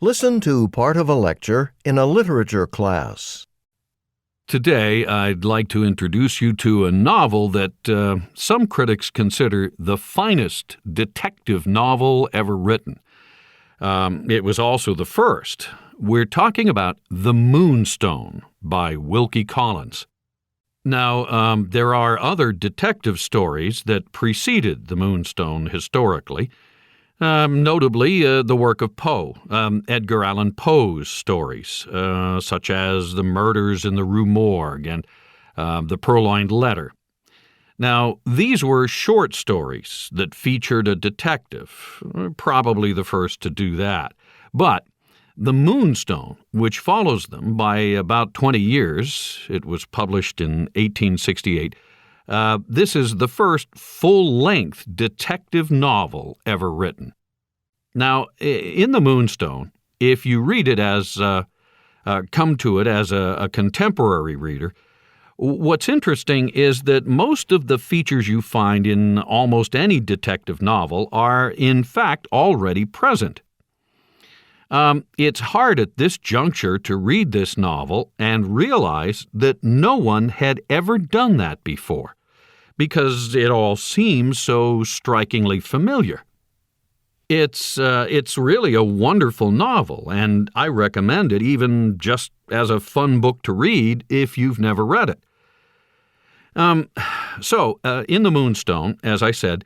Listen to part of a lecture in a literature class. Today, I'd like to introduce you to a novel that some critics consider the finest detective novel ever written. It was also the first. We're talking about The Moonstone by Wilkie Collins. Now, there are other detective stories that preceded The Moonstone historically, notably the work of Poe, Edgar Allan Poe's stories, such as The Murders in the Rue Morgue and The Purloined Letter. Now, these were short stories that featured a detective, probably the first to do that. But The Moonstone, which follows them by about 20 years, it was published in 1868, this is the first full-length detective novel ever written. Now, in The Moonstone, if you read it as, come to it as a contemporary reader, what's interesting is that most of the features you find in almost any detective novel are, in fact, already present. It's hard at this juncture to read this novel and realize that no one had ever done that before, because it all seems so strikingly familiar. It's really a wonderful novel, and I recommend it even just as a fun book to read if you've never read it. So, in The Moonstone, as I said,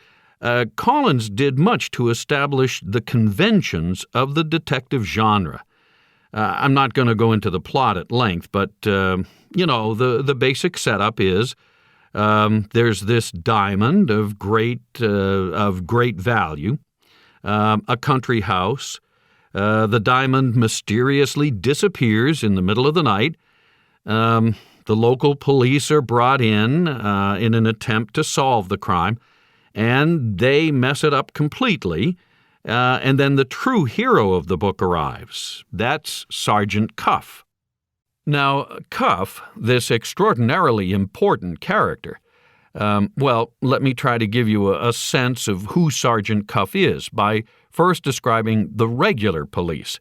Collins did much to establish the conventions of the detective genre. I'm not going to go into the plot at length, but, the basic setup is there's this diamond of great value, a country house. The diamond mysteriously disappears in the middle of the night. The local police are brought in an attempt to solve the crime, and they mess it up completely, and then the true hero of the book arrives. That's Sergeant Cuff. Now, Cuff, this extraordinarily important character, let me try to give you a sense of who Sergeant Cuff is by first describing the regular police.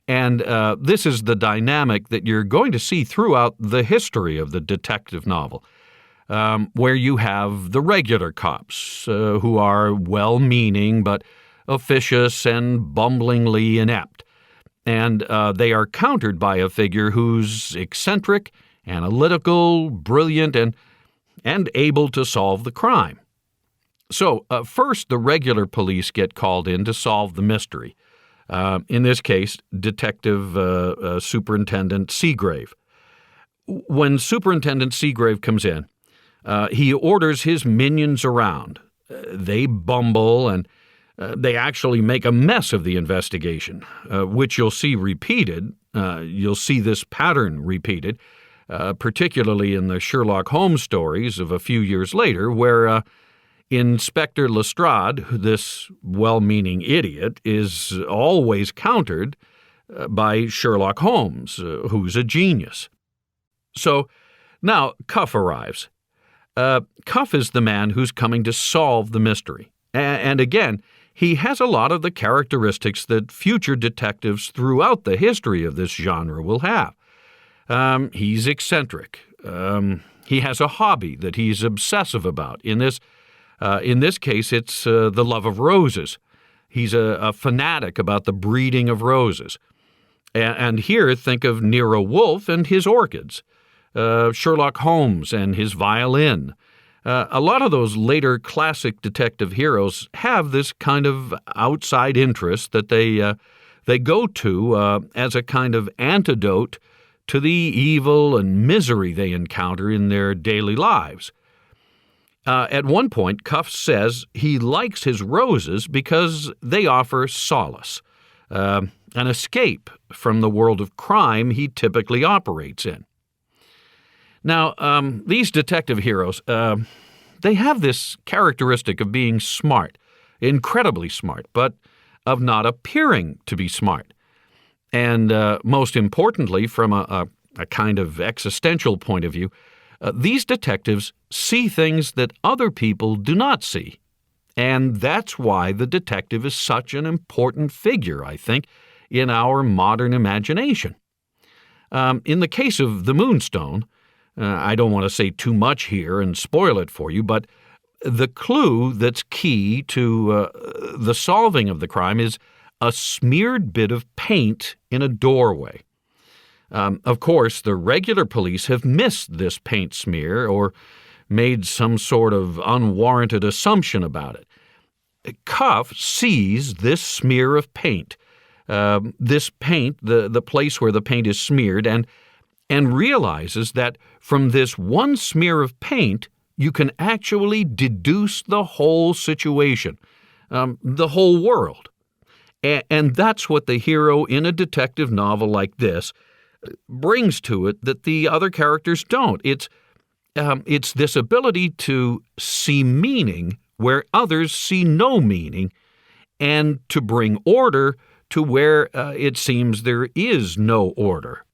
And this is the dynamic that you're going to see throughout the history of the detective novel, where you have the regular cops who are well-meaning but officious and bumblingly inept. And they are countered by a figure who's eccentric, analytical, brilliant, and able to solve the crime. So first, the regular police get called in to solve the mystery. In this case, Detective Superintendent Seagrave. When Superintendent Seagrave comes in, he orders his minions around. They bumble and they actually make a mess of the investigation, which you'll see repeated. You'll see this pattern repeated, particularly in the Sherlock Holmes stories of a few years later, where Inspector Lestrade, this well-meaning idiot, is always countered by Sherlock Holmes, who's a genius. So now Cuff arrives. Cuff is the man who's coming to solve the mystery. And again, he has a lot of the characteristics that future detectives throughout the history of this genre will have. He's eccentric. He has a hobby that he's obsessive about. In this case, it's the love of roses. He's a fanatic about the breeding of roses. And here, think of Nero Wolfe and his orchids, Sherlock Holmes and his violin. A lot of those later classic detective heroes have this kind of outside interest that they go to as a kind of antidote to the evil and misery they encounter in their daily lives. At one point, Cuff says he likes his roses because they offer solace, an escape from the world of crime he typically operates in. Now, these detective heroes, they have this characteristic of being smart, incredibly smart, but of not appearing to be smart. And most importantly, from a kind of existential point of view, these detectives see things that other people do not see. And that's why the detective is such an important figure, I think, in our modern imagination. In the case of the Moonstone, I don't want to say too much here and spoil it for you, but the clue that's key to the solving of the crime is a smeared bit of paint in a doorway. Of course, the regular police have missed this paint smear or made some sort of unwarranted assumption about it. Cuff sees this smear of paint, the place where the paint is smeared, and realizes that from this one smear of paint, you can actually deduce the whole situation, the whole world. And that's what the hero in a detective novel like this brings to it that the other characters don't. It's this ability to see meaning where others see no meaning, and to bring order to where it seems there is no order.